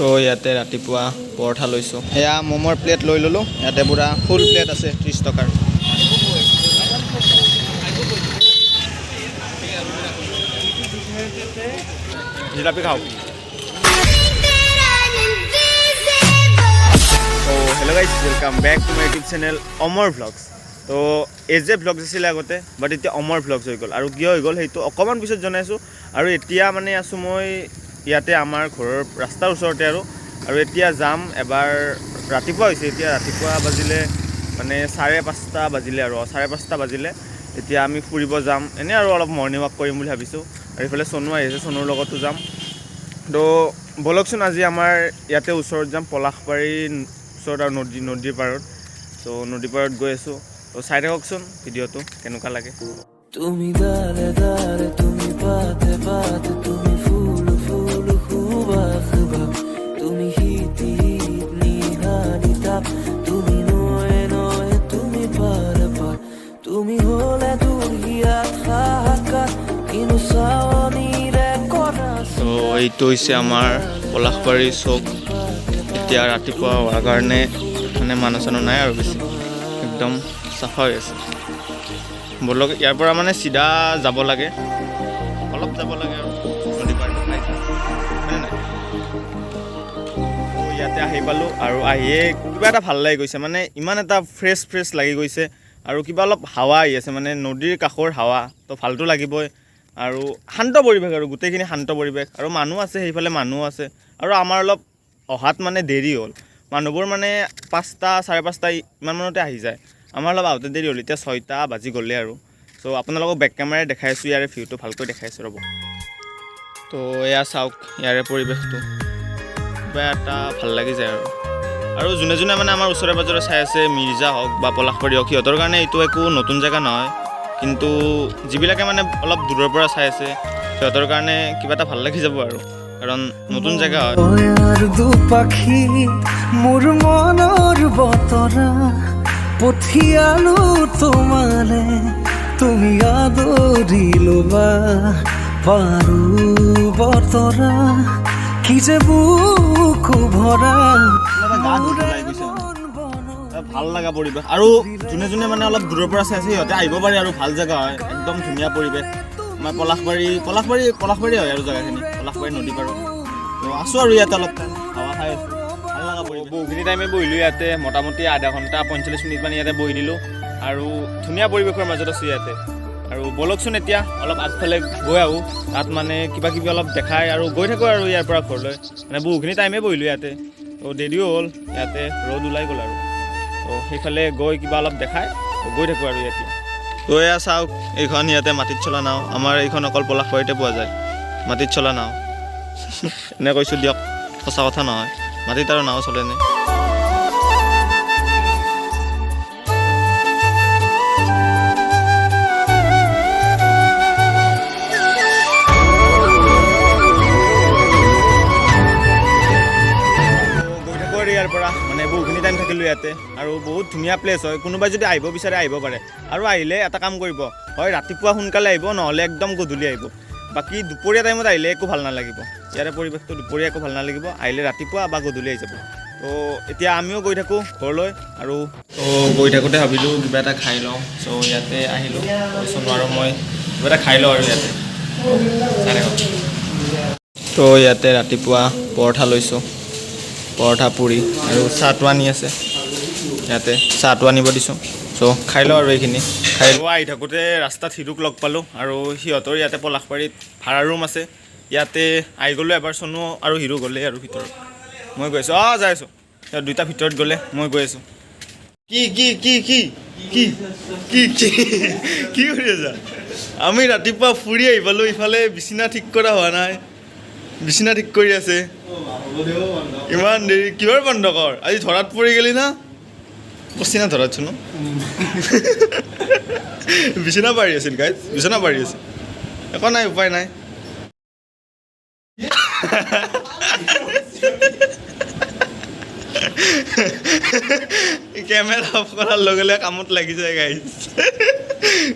তো ইয়াতে ৰাতিপুৱা পৰঠা লৈছোঁ। এয়া ম'মৰ প্লেট লৈ ল'লোঁ। ইয়াতে পুৰা ফুল প্লেট আছে 30 টকাৰ। জিলাপি খাওঁ। তো hello' guys, welcome back to my YouTube channel Amar vlogs. তো এজে ভ্লগছ আছিলে আগতে, বাট এতিয়া অমৰ ভ্লগছ হৈ গ'ল। আৰু কিয় হৈ গ'ল সেইটো অকণমান পিছত জনাইছোঁ। আৰু এতিয়া মানে আছোঁ মই ইয়াতে আমাৰ ঘৰৰ ৰাস্তাৰ ওচৰতে আৰু এতিয়া যাম এবাৰ। ৰাতিপুৱা হৈছে, এতিয়া ৰাতিপুৱা বাজিলে মানে 5:30 বাজিলে আৰু 5:30 বাজিলে। এতিয়া আমি ফুৰিব যাম, এনেই আৰু অলপ মৰ্ণিং ৱাক কৰিম বুলি ভাবিছোঁ। আৰু এইফালে চনু আহিছে, চনুৰ লগতো যাম। তো ব'লকচোন আজি আমাৰ ইয়াতে ওচৰত যাম, পলাশবাৰীৰ ওচৰত আৰু নদীৰ পাৰত। তো নদীৰ পাৰত গৈ আছোঁ। তো চাই থাককচোন ভিডিঅ'টো কেনেকুৱা লাগে। তুমি দারে দারে তুমি পাতে পাতে তুমি ফুল ফুল খুবা তুমি হিতি নিহানি তাপ তুমি নয়ে নয়ে তুমি পার পার তুমি হলে দুর্গিয়া থাকা কিনু সাৱনীৰে কৰা। তো এইটো হৈছে আমাৰ পলাশবাৰী চৌক। এতিয়া ৰাতিপুৱা হোৱাৰ কাৰণে মানে মানুহ চানুহ নাই আৰু বেছি, একদম চাফা হৈ আছে। ব'লক ইয়াৰ পৰা মানে চিধা যাব লাগে, অলপ যাব লাগে আৰু নদী পাৰটো পাই যাম, হয়নে নাই? ইয়াতে আহি পালোঁ আৰু আহিয়ে কিবা এটা ভাল লাগি গৈছে, মানে ইমান এটা ফ্ৰেছ লাগি গৈছে। আৰু কিবা অলপ হাৱা আহি আছে, মানে নদীৰ কাষৰ হাৱা, তো ভালটো লাগিবই। আৰু শান্ত পৰিৱেশ, আৰু গোটেইখিনি শান্ত পৰিৱেশ। আৰু মানুহ আছে, সেইফালে মানুহ আছে। আৰু আমাৰ অলপ অহাত মানে দেৰি হ'ল, মানুহবোৰ মানে 5টা 5:30 ইমান মানতে আহি যায়। আমাৰ অলপ আহোঁতে দেৰি হ'ল, এতিয়া 6টা বাজি গ'লে আৰু। চ' আপোনালোকক বেক কেমেৰাই দেখাই আছোঁ, ইয়াৰে ভিউটো ভালকৈ দেখাই আছোঁ ৰ'ব। তো এয়া চাওক ইয়াৰে পৰিৱেশটো, কিবা এটা ভাল লাগি যায় আৰু যোনে যোনে মানে আমাৰ ওচৰে পাজৰে চাই আছে, মিৰ্জা হওক বা পলাশবাৰী হওক, সিহঁতৰ কাৰণে এইটো একো নতুন জেগা নহয়। কিন্তু যিবিলাকে মানে অলপ দূৰৰ পৰা চাই আছে, সিহঁতৰ কাৰণে কিবা এটা ভাল লাগি যাব আৰু, কাৰণ নতুন জেগা হয়। দুপাখি মোৰ মনৰ বতৰা পঠিয়ালো তোমালে, তুমি আদৰি ল'বা পাৰো বতৰা কি যে বুকু ভৰা। ভাল লগা পৰিৱেশ, আৰু যোনে যোনে মানে অলপ দূৰৰ পৰা চাই আছে সিহঁতে আহিব পাৰে আৰু ভাল জেগা হয়, একদম ধুনীয়া পৰিৱেশ। আমাৰ পলাশবাৰী হয় আৰু জেগাখিনি, পলাশবাৰী নদী পাৰত। তো আছোঁ আৰু ইয়াতে অলপ টাইম হাৱা খাই আছোঁ, ভাল লগা পৰিৱেশ। বহুখিনি টাইমে বহিলোঁ ইয়াতে, মোটামুটি আধা ঘণ্টা 45 মিনিটমান ইয়াতে বহি দিলোঁ। আৰু ধুনীয়া পৰিৱেশৰ মাজত আছোঁ ইয়াতে। আৰু ব'লকচোন এতিয়া অলপ আগফালে গৈ আহোঁ, তাত মানে কিবা কিবি অলপ দেখাই আৰু গৈ থাকোঁ আৰু ইয়াৰ পৰা ঘৰলৈ। মানে বহুখিনি টাইমেই বহিলোঁ ইয়াতে, তো দেৰিও হ'ল, ইয়াতে ৰ'দ ওলাই গ'ল আৰু। তো সেইফালে গৈ কিবা অলপ দেখাই গৈ থাকোঁ আৰু ইয়াতে। তো এয়া চাওক, এইখন ইয়াতে মাটিত চলা নাও, আমাৰ এইখন অকল পলাশবাৰীতে পোৱা যায় মাটিত চলা নাও। এনে কৈছোঁ দিয়ক, সঁচা কথা নহয়, মাটিত আৰু নাও চলেনে। ইয়াৰ পৰা মানে বহুখিনি টাইম থাকিলোঁ ইয়াতে, আৰু বহুত ধুনীয়া প্লেচ হয়। কোনোবাই যদি আহিব বিচাৰে আহিব পাৰে, আৰু আহিলে এটা কাম কৰিব, হয় ৰাতিপুৱা সোনকালে আহিব, নহ'লে একদম গধূলি আহিব। বাকী দুপৰীয়া টাইমত আহিলে একো ভাল নালাগিব, ইয়াৰে পৰিৱেশটো দুপৰীয়া একো ভাল নালাগিব, আহিলে ৰাতিপুৱা বা গধূলি আহি যাব। তো এতিয়া আমিও গৈ থাকোঁ ঘৰলৈ, আৰু তো গৈ থাকোঁতে ভাবিলোঁ কিবা এটা খাই লওঁ। চ' ইয়াতে আহিলোঁ, চনু আৰু মই কিবা এটা খাই লওঁ আৰু ইয়াতে। তো ইয়াতে ৰাতিপুৱা পৰঠা লৈছোঁ, পৰঠা পুৰি, আৰু চাহটো আনি আছে ইয়াতে, চাহটো আনিব দিছোঁ। চ' খাই লওঁ আৰু এইখিনি খাই আহি থাকোঁতে ৰাস্তাত হিৰোক লগ পালোঁ, আৰু সিহঁতৰ ইয়াতে পলাশবাৰীত ভাড়া ৰুম আছে, ইয়াতে আহি গ'লোঁ এবাৰ। চনু আৰু হিৰো গ'লে আৰু ভিতৰত, মই গৈ আছোঁ। যাই আছোঁ, সিহঁত দুটা ভিতৰত গ'লে, মই গৈ আছোঁ। কি কি কি কি কি কি কি কি কৰি আছা? আমি ৰাতিপুৱা ফুৰি আহি পালোঁ, ইফালে বিচনা ঠিক কৰা হোৱা নাই, বিচনা ঠিক কৰি আছে। ইমান দেৰি কিহৰ বন্ধ কৰ? আজি ধৰাত পৰি গেলি না? পচিনা ধৰাত চোন বিচনা পাৰি আছিল গাইজ, বিচনা পাৰি আছিল, একো নাই, উপায় নাই। কেমেৰা অফ কৰাৰ লগে লগে কামত লাগি যায় গাইজ।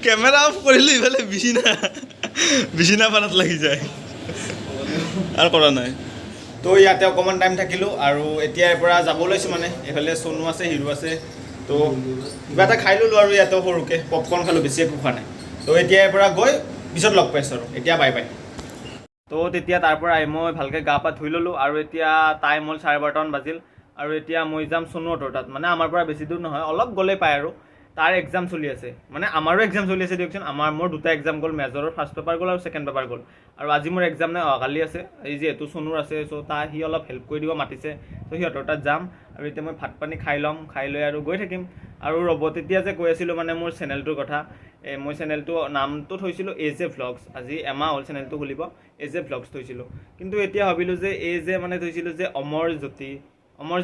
কেমেৰা অফ কৰিলোঁ, ইফালে বিচনা পাৰাত লাগি যায়, আৰু কৰা নাই। তো ইয়াতে অকণমান টাইম থাকিলোঁ আৰু এতিয়াৰ পৰা যাব লৈছোঁ মানে এইফালে চনু আছে হিৰো আছে তো কিবা এটা খাই ল'লোঁ আৰু ইয়াতে সৰুকৈ পপকৰ্ণ খালোঁ বেছি একো খোৱা নাই তো এতিয়াৰ পৰা গৈ পিছত লগ পাইছোঁ আৰু এতিয়া বাই বাই তো তেতিয়া তাৰ পৰা আহি মই ভালকৈ গা পা ধুই ল'লোঁ আৰু এতিয়া টাইম হ'ল 12:30 বাজিল আৰু এতিয়া মই যাম চনুহঁতৰ তাত মানে আমাৰ পৰা বেছি দূৰ নহয় অলপ গ'লেই পায় আৰু তাৰ এক্সাম চলি আছে মানে আমাৰো এক্সাম চলি আছে দিয়কচোন মোৰ দুটা এক্সাম গ'ল মেজৰৰ ফাৰ্ষ্ট পেপাৰ গ'ল আৰু ছেকেণ্ড পেপাৰ গ'ল আৰু আজি মোৰ এক্সাম নাই অহাকালি আছে এই যিহেতু চনুৰ আছে চ' সি অলপ হেল্প কৰি দিব মাতিছে চ' সিহঁতৰ তাত যাম আৰু এতিয়া মই ভাত পানী খাই ল'ম খাই লৈ আৰু গৈ থাকিম আৰু ৰ'ব তেতিয়া যে কৈ আছিলোঁ মানে মোৰ চেনেলটোৰ কথা মই চেনেলটো নামটো থৈছিলোঁ AJ Vlogs আজি এমাহ হ'ল চেনেলটো খুলিব AJ Vlogs থৈছিলোঁ কিন্তু এতিয়া ভাবিলোঁ যে মানে থৈছিলোঁ যে অমৰ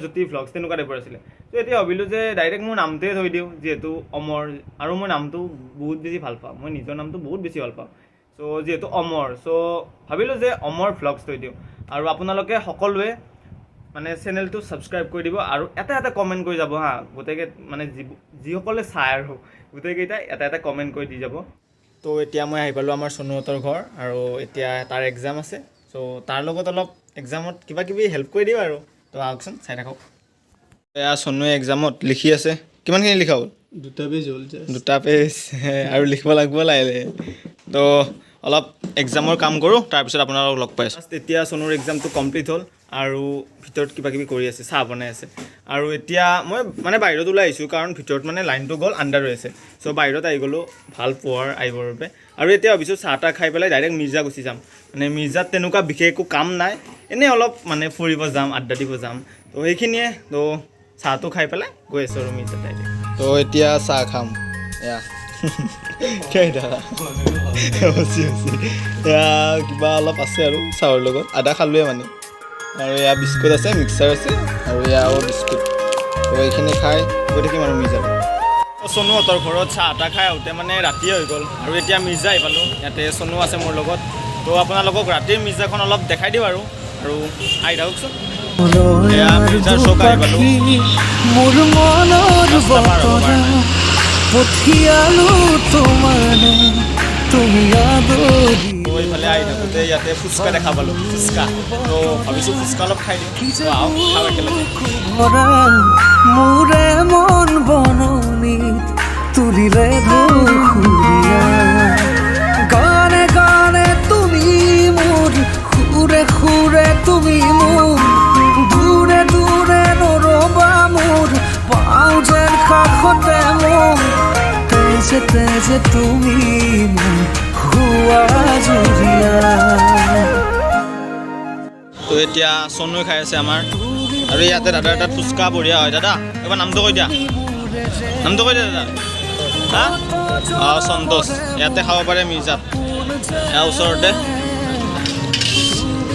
জ্যোতি Vlogs তেনেকুৱা টাইপৰ আছিলে তো এতিয়া ভাবিলোঁ যে ডাইৰেক্ট মোৰ নামটোৱে থৈ দিওঁ যিহেতু অমৰ আৰু মই নামটো বহুত বেছি ভাল পাওঁ মই নিজৰ নামটো বহুত বেছি ভাল পাওঁ চ' যিহেতু অমৰ চ' ভাবিলোঁ যে অমৰ Vlogs থৈ দিওঁ আৰু আপোনালোকে সকলোৱে মানে চেনেলটো ছাবস্ক্ৰাইব কৰি দিব আৰু এটা কমেণ্ট কৰি যাব হা গোটেইকেই মানে যিসকলে চায় আৰু গোটেইকেইটাই এটা কমেণ্ট কৰি দি যাব তো এতিয়া মই আহি পালোঁ আমাৰ চনুহঁতৰ ঘৰ আৰু এতিয়া তাৰ এক্সাম আছে চ' তাৰ লগত অলপ এক্সামত কিবা কিবি হেল্প কৰি দিওঁ আৰু তো আহকচোন চাই থাকক এয়া চনুৱে এক্সামত লিখি আছে কিমানখিনি লিখা হ'ল 2 পেজ হ'ল দুটা পেজ আৰু লিখিব লাগিব লাগিলে তো অলপ এক্সামৰ কাম কৰোঁ তাৰপিছত আপোনালোকক লগ পাইছোঁ এতিয়া চনুৰ এক্সামটো কমপ্লিট হ'ল আৰু ভিতৰত কিবা কিবি কৰি আছে চাহ বনাই আছে আৰু এতিয়া মই মানে বাহিৰত ওলাই আহিছোঁ কাৰণ ভিতৰত মানে লাইনটো গ'ল আণ্ডাৰ হৈ আছে চ' বাহিৰত আহি গ'লোঁ ভাল পোৱাৰ আহিবৰ বাবে আৰু এতিয়া ভাবিছোঁ চাহ তাহ খাই পেলাই ডাইৰেক্ট মিৰ্জা গুচি যাম মানে মিৰ্জাত তেনেকুৱা বিশেষ একো কাম নাই এনেই অলপ মানে ফুৰিব যাম আড্ডা দিব যাম তো সেইখিনিয়ে তো চাহটো খাই পেলাই গৈ আছোঁ আৰু মিৰ্জাত ডাইৰেক্ট তো এতিয়া চাহ খাম এয়া কিবা অলপ আছে আৰু চাহৰ লগত আদা খালোৱে মানে আৰু এয়া বিস্কুট আছে মিক্সাৰ আছে আৰু এয়াও বিস্কুট তো এইখিনি খাই গৈ থাকিম আৰু মিৰ্জাত চনুহঁতৰ ঘৰত চাহ তাহ খাই আহোঁতে মানে ৰাতিয়ে হৈ গ'ল আৰু এতিয়া মিৰ্জা আহি পালোঁ ইয়াতে চনু আছে মোৰ লগত তো আপোনালোকক ৰাতিৰ মিৰ্জাখন অলপ দেখাই দিওঁ আৰু আহি থাককচোন এয়া মিৰ্জাৰ চৌক আহি পালোঁ মোৰ মনৰ বতৰা পঠিয়ালো তোমাৰে তুমি আদৰি এইফালে আহি থাকোঁতে ইয়াতে ফুচকা দেখা পালোঁ ফুচকা তো ভাবিছোঁ ফুচকা অলপ খাই দিওঁ তো আহক খাওঁ একেলগে ভৰা মোৰে মন বননিত তুলিলে সুৰীয়া গানে গানে তুমি মোৰ সুৰে সুৰে তুমি মোৰ দূৰে দূৰে নৰবা মোৰ পাওঁ যেন কাষতে মোৰ তেজে তেজে তুমি মোৰ হুৱা জুৰিয়া তো এতিয়া চনুৱে খাই আছে আমাৰ আৰু ইয়াতে দাদাৰ তাত ফুচকা বঢ়িয়া হয় দাদা এবাৰ নামটো কৈ দিয়া দাদা হা অঁ সন্তোষ ইয়াতে খাব পাৰে মিৰ্জাত এয়া ওচৰতে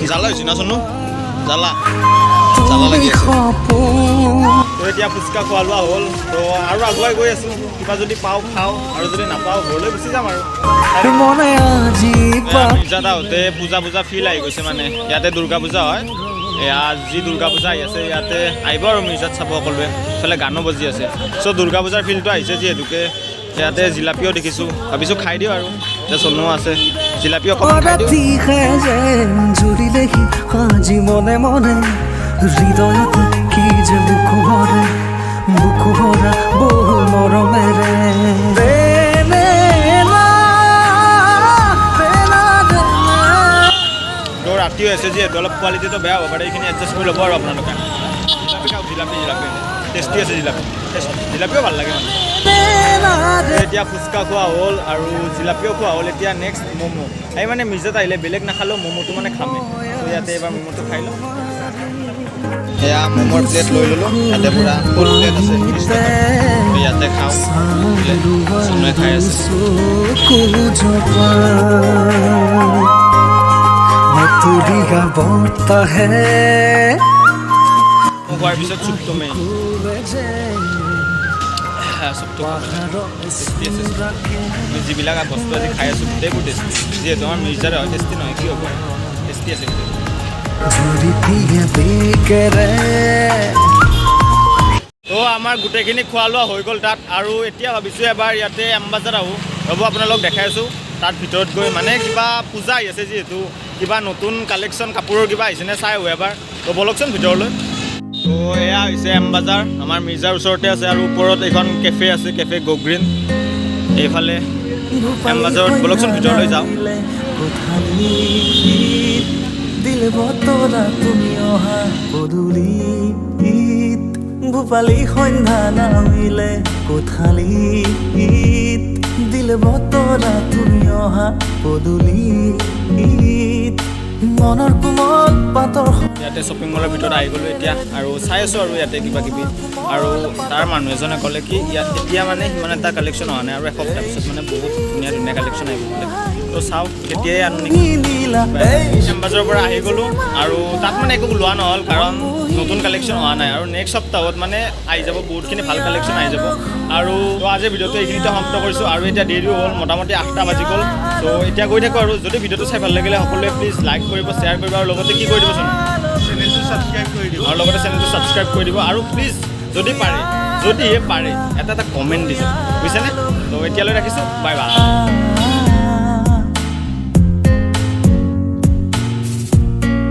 জ্বালা হৈছে না চনু জ্বালা লাগি আছে তো এতিয়া ফুচকা খোৱা লোৱা হ'ল তো আৰু আগুৱাই গৈ আছোঁ কিবা যদি পাওঁ খাওঁ আৰু যদি নাপাওঁ ঘৰলৈ গুচি যাম আৰু মিৰ্জাত আহোঁতে পূজা ফিল আহি গৈছে মানে ইয়াতে দুৰ্গা পূজা হয় এয়া যি দুৰ্গা পূজা আহি আছে ইয়াতে আহিব আৰু মিৰ্জাত চাব সকলোৱে ইফালে গানো বাজি আছে চ' দুৰ্গা পূজাৰ ফিলটো আহিছে যিহেতুকে ইয়াতে জিলাপিও দেখিছোঁ ভাবিছোঁ খাই দিওঁ আৰু এতিয়া চনু আছে জিলাপি অকণমান খাই দিওঁ জুৰিলেহি আজি মনে মনে হৃদয়ত কি যে বুকু ভৰা বহু মৰমেৰে তো ৰাতি হৈছে যিহেতু অলপ কোৱালিটিটো বেয়া হ'ব পাৰে এইখিনি এডজাষ্ট কৰি ল'ব আৰু আপোনালোকে জিলাপি টেষ্টি আছে জিলাপিও ভাল লাগে মানে এতিয়া ফুচকা খোৱা হ'ল আৰু জিলাপিও খোৱা হ'ল এতিয়া নেক্সট ম'ম' এই মানে মিৰ্জাত আহিলে বেলেগ নাখালেও ম'ম'টো মানে খামেই তো ইয়াতে এবাৰ ম'ম'টো খাই লওঁ এয়া ম'মৰ প্লেট লৈ ল'লোঁ ইয়াতে পূৰা ফুল প্লেট আছে ইয়াতে খাওঁ চনুৱে খাই আছে খোৱাৰ পিছত চুপটো মেইন চুপটো টেষ্টি আছে আমি যিবিলাক বস্তু আজি খাই আছোঁ গোটেইবোৰ টেষ্টি যিহেতু আমাৰ মিৰ্জাৰে হয় টেষ্টি নহয় কি হ'ব টেষ্টি আছে তো আমাৰ গোটেইখিনি খোৱা লোৱা হৈ গ'ল তাত আৰু এতিয়া ভাবিছোঁ এবাৰ ইয়াতে এমবাজাৰত আহোঁ ৰ'ব আপোনালোক দেখাই আছোঁ তাত ভিতৰত গৈ মানে কিবা পূজা আহি আছে যিহেতু কিবা নতুন কালেকশ্যন কাপোৰৰ কিবা আহিছেনে চাই আহোঁ এবাৰ তো বলকচোন ভিতৰলৈ তো এয়া হৈছে এম বাজাৰ আমাৰ মিৰ্জাৰ ওচৰতে আছে আৰু ওপৰত এখন কেফে আছে কেফে গ'গ্ৰীণ এইফালে এম বাজাৰত বলকচোন ভিতৰলৈ যাওঁ দিল বতৰা তুমি অহা পদূলিত ভূপালী সন্ধ্যা নামিলে কোঠালিত দিল বতৰা তুমি অহা পদূলিত মনৰ কোমল পাতৰ ইয়াতে শ্বপিং মলৰ ভিতৰত আহি গ'লোঁ এতিয়া আৰু চাই আছোঁ আৰু ইয়াতে কিবা কিবি আৰু তাৰ মানুহ এজনে ক'লে কি ইয়াত এতিয়া মানে সিমান এটা কালেকশ্যন অহা নাই আৰু এসপ্তাহ পিছত মানে বহুত ধুনীয়া ধুনীয়া কালেকশ্যন আহিব বোলে তো চাওঁ কেতিয়াই আনো নেকি এম বাজাৰৰ পৰা আহি গ'লোঁ আৰু তাত মানে একো লোৱা নহ'ল কাৰণ নতুন কালেকশ্যন অহা নাই আৰু নেক্সট সপ্তাহত মানে আহি যাব বহুতখিনি ভাল কালেকশ্যন আহি যাব আৰু তো আজিৰ ভিডিঅ'টো এইখিনিতে সমাপ্ত কৰিছোঁ আৰু এতিয়া দেৰিও হ'ল মোটামুটি 8টা বাজি গ'ল তো এতিয়া গৈ থাকোঁ আৰু যদি ভিডিঅ'টো চাই ভাল লাগিলে সকলোৱে প্লিজ লাইক কৰিব শ্বেয়াৰ কৰিব আৰু লগতে কি কৰি দিবচোন চেনেলটো ছাবস্ক্ৰাইব কৰি দিব আৰু লগতে চেনেলটো ছাবস্ক্ৰাইব কৰি দিব আৰু প্লিজ যদি পাৰে যদিহে পাৰে এটা কমেণ্ট দিছে বুজিছেনে তো এতিয়ালৈ ৰাখিছোঁ বাই বাই